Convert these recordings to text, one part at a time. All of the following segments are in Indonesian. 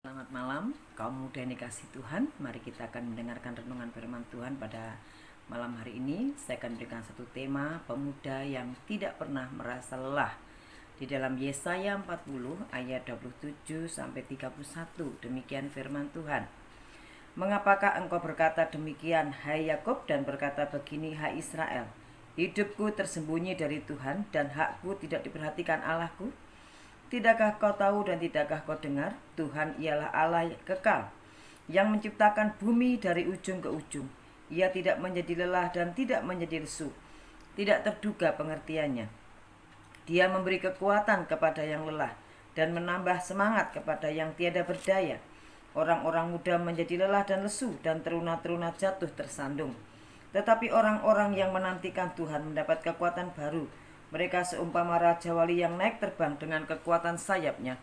Selamat malam, kaum muda yang dikasih Tuhan. Mari kita akan mendengarkan renungan firman Tuhan pada malam hari ini. Saya akan berikan satu tema, pemuda yang tidak pernah merasa lelah. Di dalam Yesaya 40 ayat 27 sampai 31, demikian firman Tuhan. Mengapakah engkau berkata demikian, hai Yakub, dan berkata begini, hai Israel? Hidupku tersembunyi dari Tuhan dan hakku tidak diperhatikan Allahku. Tidakkah kau tahu dan tidakkah kau dengar? Tuhan ialah Allah kekal, yang menciptakan bumi dari ujung ke ujung. Ia tidak menjadi lelah dan tidak menjadi lesu. Tidak terduga pengertiannya. Dia memberi kekuatan kepada yang lelah dan menambah semangat kepada yang tiada berdaya. Orang-orang muda menjadi lelah dan lesu, dan teruna-teruna jatuh tersandung. Tetapi orang-orang yang menantikan Tuhan mendapat kekuatan baru. Mereka seumpama Raja Wali yang naik terbang dengan kekuatan sayapnya.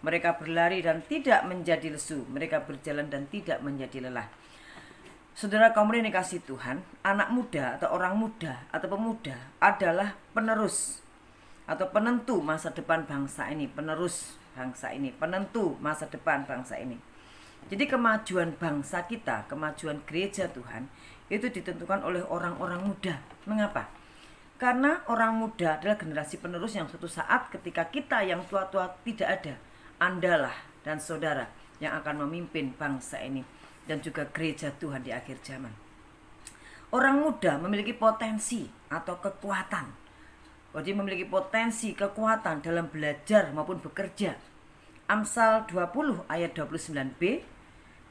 Mereka berlari dan tidak menjadi lesu. Mereka berjalan dan tidak menjadi lelah. Saudara kaum yang dikasih Tuhan, anak muda atau orang muda atau pemuda adalah penerus atau penentu masa depan bangsa ini. Penerus bangsa ini, penentu masa depan bangsa ini. Jadi kemajuan bangsa kita, kemajuan gereja Tuhan, itu ditentukan oleh orang-orang muda. Mengapa? Karena orang muda adalah generasi penerus yang suatu saat ketika kita yang tua-tua tidak ada, Andalah dan saudara yang akan memimpin bangsa ini dan juga gereja Tuhan di akhir zaman. Orang muda memiliki potensi atau kekuatan. Jadi memiliki potensi kekuatan dalam belajar maupun bekerja. Amsal 20 ayat 29b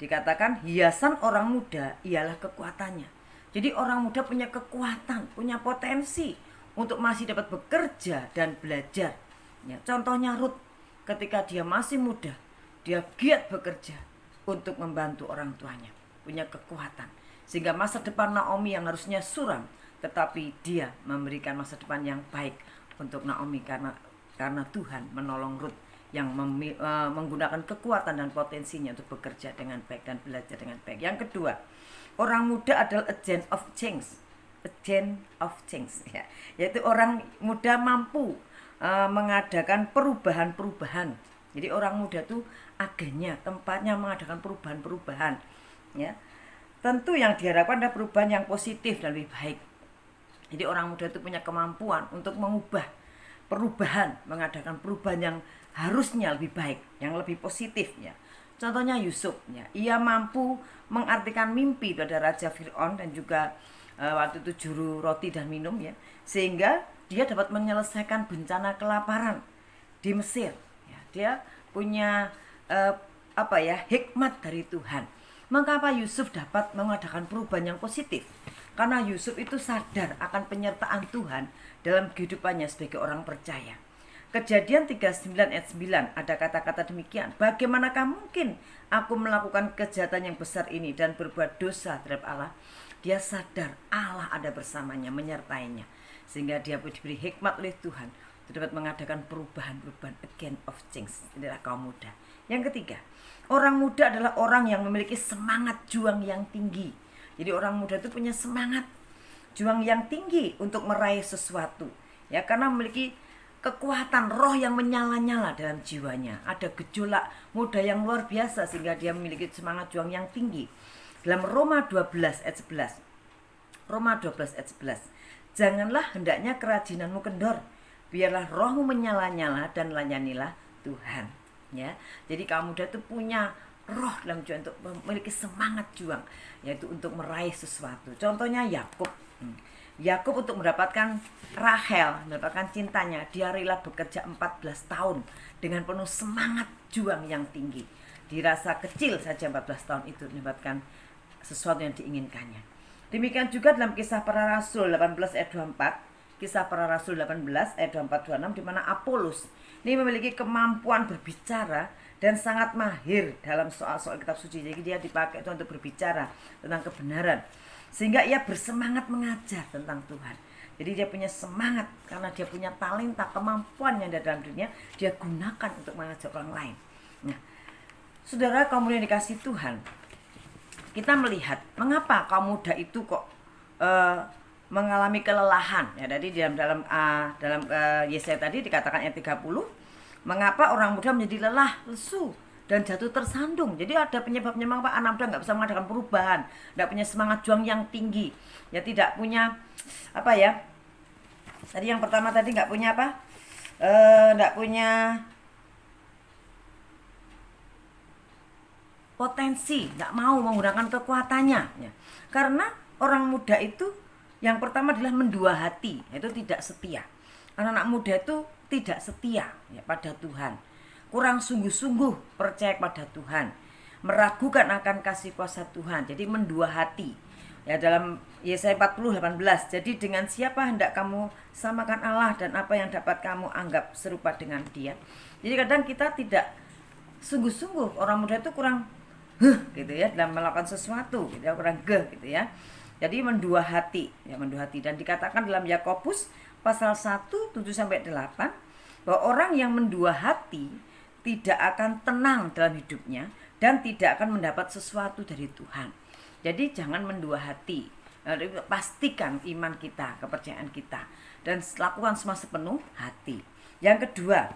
dikatakan hiasan orang muda ialah kekuatannya. Jadi orang muda punya kekuatan, punya potensi untuk masih dapat bekerja dan belajar. Ya, contohnya Ruth, ketika dia masih muda, dia giat bekerja untuk membantu orang tuanya, punya kekuatan. Sehingga masa depan Naomi yang harusnya suram, tetapi dia memberikan masa depan yang baik untuk Naomi karena Tuhan menolong Ruth yang menggunakan kekuatan dan potensinya untuk bekerja dengan baik dan belajar dengan baik. Yang kedua, orang muda adalah agent of change, ya. Yaitu orang muda mampu mengadakan perubahan-perubahan. Jadi orang muda itu agennya, tempatnya mengadakan perubahan-perubahan, ya. Tentu yang diharapkan adalah perubahan yang positif dan lebih baik. Jadi orang muda itu punya kemampuan untuk mengubah perubahan, mengadakan perubahan yang harusnya lebih baik, yang lebih positif, ya. Contohnya Yusuf, ya. Ia mampu mengartikan mimpi pada Raja Fir'aun dan juga waktu itu juru roti dan minum, ya. Sehingga dia dapat menyelesaikan bencana kelaparan di Mesir, ya. Dia punya hikmat dari Tuhan. Mengapa Yusuf dapat mengadakan perubahan yang positif? Karena Yusuf itu sadar akan penyertaan Tuhan dalam kehidupannya sebagai orang percaya. Kejadian 39 ayat 9 ada kata-kata demikian. Bagaimanakah mungkin aku melakukan kejahatan yang besar ini dan berbuat dosa terhadap Allah? Dia sadar Allah ada bersamanya, menyertainya. Sehingga dia diberi hikmat oleh Tuhan untuk dapat mengadakan perubahan-perubahan, agent of change. Inilah kaum muda. Yang ketiga, orang muda adalah orang yang memiliki semangat juang yang tinggi. Jadi orang muda itu punya semangat juang yang tinggi untuk meraih sesuatu. Ya, karena memiliki kekuatan roh yang menyala-nyala dalam jiwanya. Ada gejolak muda yang luar biasa sehingga dia memiliki semangat juang yang tinggi. Dalam Roma 12 ayat 11. Roma 12 ayat 11. Janganlah hendaknya kerajinanmu kendor. Biarlah rohmu menyala-nyala dan layanilah Tuhan. Ya. Jadi kaum muda itu punya roh dalam juang untuk memiliki semangat juang, yaitu untuk meraih sesuatu. Contohnya Yakub. Yakub untuk mendapatkan Rahel, mendapatkan cintanya, dia rela bekerja 14 tahun dengan penuh semangat juang yang tinggi. Dirasa kecil saja 14 tahun itu mendapatkan sesuatu yang diinginkannya. Demikian juga dalam Kisah Para Rasul 18 ayat 24, Kisah Para Rasul 18 ayat 24-26, di mana Apolos ini memiliki kemampuan berbicara dan sangat mahir dalam soal-soal kitab suci. Jadi dia dipakai itu untuk berbicara tentang kebenaran. Sehingga ia bersemangat mengajar tentang Tuhan. Jadi dia punya semangat karena dia punya talenta, kemampuan yang ada dalam dirinya, dia gunakan untuk mengajar orang lain. Nah, saudara kaum muda yang dikasih Tuhan, kita melihat mengapa kaum muda itu kok mengalami kelelahan. Ya, jadi dalam Yesaya tadi dikatakan ayat 30, mengapa orang muda menjadi lelah, lesu dan jatuh tersandung. Jadi ada penyebabnya mengapa anak muda nggak bisa mengadakan perubahan, nggak punya semangat juang yang tinggi, ya tidak punya apa ya? Tadi yang pertama tadi nggak punya apa? Nggak punya potensi, nggak mau menggunakan kekuatannya. Ya. Karena orang muda itu yang pertama adalah mendua hati, yaitu tidak setia. Anak-anak muda itu tidak setia ya, pada Tuhan, kurang sungguh-sungguh percaya pada Tuhan, meragukan akan kasih kuasa Tuhan, jadi mendua hati. Ya, dalam Yesaya 40:18, jadi dengan siapa hendak kamu samakan Allah, dan apa yang dapat kamu anggap serupa dengan Dia. Jadi kadang kita tidak sungguh-sungguh, orang muda itu kurang gitu ya dalam melakukan sesuatu, gitu ya, kurang gitu ya. Jadi mendua hati, ya mendua hati. Dan dikatakan dalam Yakobus pasal 1 7-8 bahwa orang yang mendua hati tidak akan tenang dalam hidupnya dan tidak akan mendapat sesuatu dari Tuhan. Jadi jangan mendua hati. Pastikan iman kita, kepercayaan kita, dan lakukan semua sepenuh hati. Yang kedua,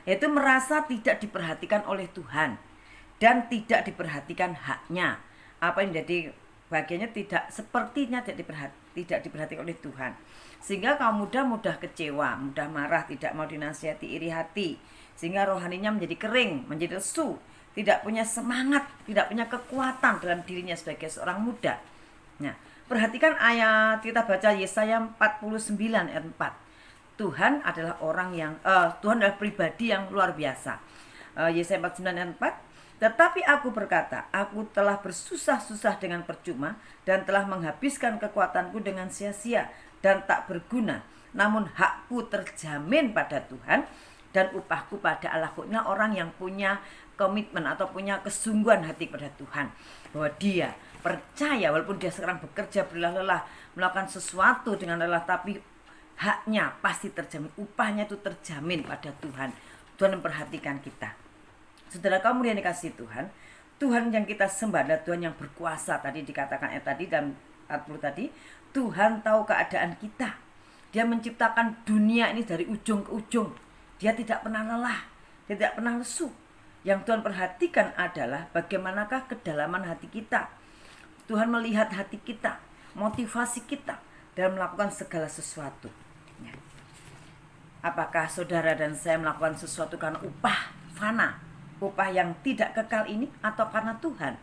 yaitu merasa tidak diperhatikan oleh Tuhan dan tidak diperhatikan haknya. Apa yang menjadi bagiannya tidak sepertinya tidak diperhatikan oleh Tuhan, sehingga kaum muda mudah kecewa, mudah marah, tidak mau dinasihati, iri hati, sehingga rohaninya menjadi kering, menjadi lesu, tidak punya semangat, tidak punya kekuatan dalam dirinya sebagai seorang muda. Nah, perhatikan ayat kita baca Yesaya 49 ayat 4. Tuhan adalah Tuhan adalah pribadi yang luar biasa. Yesaya 49 ayat 4. Tetapi aku berkata, aku telah bersusah-susah dengan percuma dan telah menghabiskan kekuatanku dengan sia-sia dan tak berguna. Namun hakku terjamin pada Tuhan dan upahku pada Allahku. Ini orang yang punya komitmen atau punya kesungguhan hati pada Tuhan, bahwa dia percaya walaupun dia sekarang bekerja berlelah-lelah melakukan sesuatu dengan lelah, tapi haknya pasti terjamin, upahnya itu terjamin pada Tuhan. Tuhan memperhatikan kita. Saudara kamu yang dikasih Tuhan, Tuhan yang kita sembah adalah Tuhan yang berkuasa. Tadi dikatakan tadi dalam ayat 10 tadi, Tuhan tahu keadaan kita. Dia menciptakan dunia ini dari ujung ke ujung. Dia tidak pernah lelah, dia tidak pernah lesu. Yang Tuhan perhatikan adalah bagaimanakah kedalaman hati kita. Tuhan melihat hati kita, motivasi kita dalam melakukan segala sesuatu. Apakah saudara dan saya melakukan sesuatu karena upah fana, upah yang tidak kekal ini, atau karena Tuhan?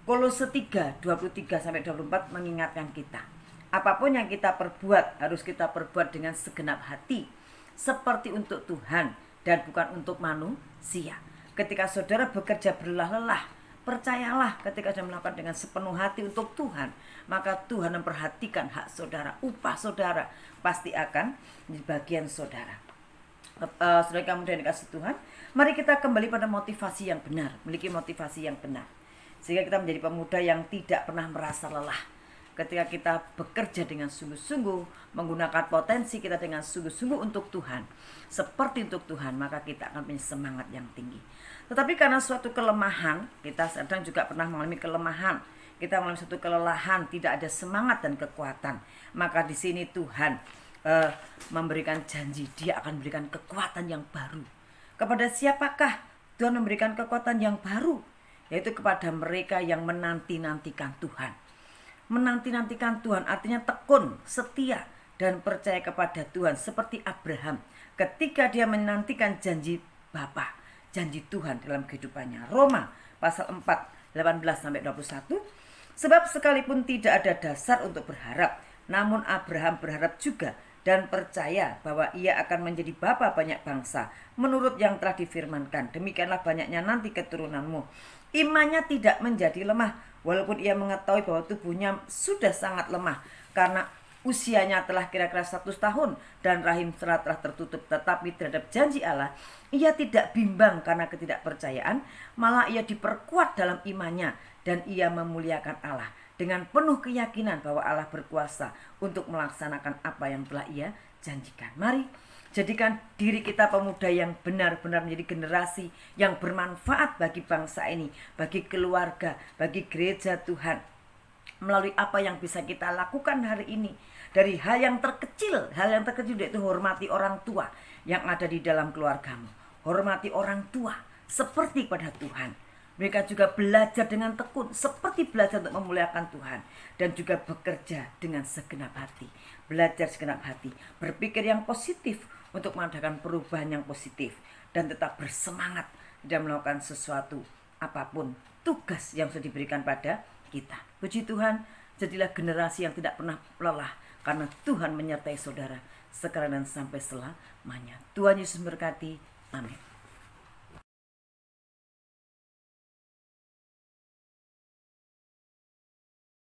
Kolose 3:23-24 mengingatkan kita, apapun yang kita perbuat harus kita perbuat dengan segenap hati, seperti untuk Tuhan dan bukan untuk manusia. Ketika saudara bekerja berlelah-lelah, percayalah ketika saudara melakukan dengan sepenuh hati untuk Tuhan, maka Tuhan memperhatikan hak saudara, upah saudara pasti akan di bagian saudara. Saudara kamu yang dikasih Tuhan, mari kita kembali pada motivasi yang benar, memiliki motivasi yang benar, sehingga kita menjadi pemuda yang tidak pernah merasa lelah. Ketika kita bekerja dengan sungguh-sungguh, menggunakan potensi kita dengan sungguh-sungguh untuk Tuhan, seperti untuk Tuhan, maka kita akan punya semangat yang tinggi. Tetapi karena suatu kelemahan, kita sedang juga pernah mengalami kelemahan, kita mengalami suatu kelelahan, tidak ada semangat dan kekuatan, maka di sini Tuhan memberikan janji, Dia akan memberikan kekuatan yang baru. Kepada siapakah Tuhan memberikan kekuatan yang baru? Yaitu kepada mereka yang menanti-nantikan Tuhan. Menanti-nantikan Tuhan artinya tekun, setia, dan percaya kepada Tuhan. Seperti Abraham ketika dia menantikan janji Bapa, janji Tuhan dalam kehidupannya. Roma pasal 4:18-21. Sebab sekalipun tidak ada dasar untuk berharap, namun Abraham berharap juga dan percaya bahwa ia akan menjadi bapa banyak bangsa, menurut yang telah difirmankan, demikianlah banyaknya nanti keturunanmu. Imannya tidak menjadi lemah, walaupun ia mengetahui bahwa tubuhnya sudah sangat lemah, karena usianya telah kira-kira 100 tahun, dan rahim telah tertutup. Tetapi terhadap janji Allah, ia tidak bimbang karena ketidakpercayaan, malah ia diperkuat dalam imannya, dan ia memuliakan Allah dengan penuh keyakinan bahwa Allah berkuasa untuk melaksanakan apa yang telah Ia janjikan. Mari jadikan diri kita pemuda yang benar-benar menjadi generasi yang bermanfaat bagi bangsa ini, bagi keluarga, bagi gereja Tuhan. Melalui apa yang bisa kita lakukan hari ini, dari hal yang terkecil yaitu hormati orang tua yang ada di dalam keluargamu. Hormati orang tua, seperti pada Tuhan. Mereka juga belajar dengan tekun, seperti belajar untuk memuliakan Tuhan. Dan juga bekerja dengan segenap hati. Belajar segenap hati, berpikir yang positif untuk mengadakan perubahan yang positif. Dan tetap bersemangat dan melakukan sesuatu, apapun tugas yang sudah diberikan pada kita. Puji Tuhan, jadilah generasi yang tidak pernah lelah. Karena Tuhan menyertai saudara sekarang dan sampai selamanya. Tuhan Yesus memberkati. Amin.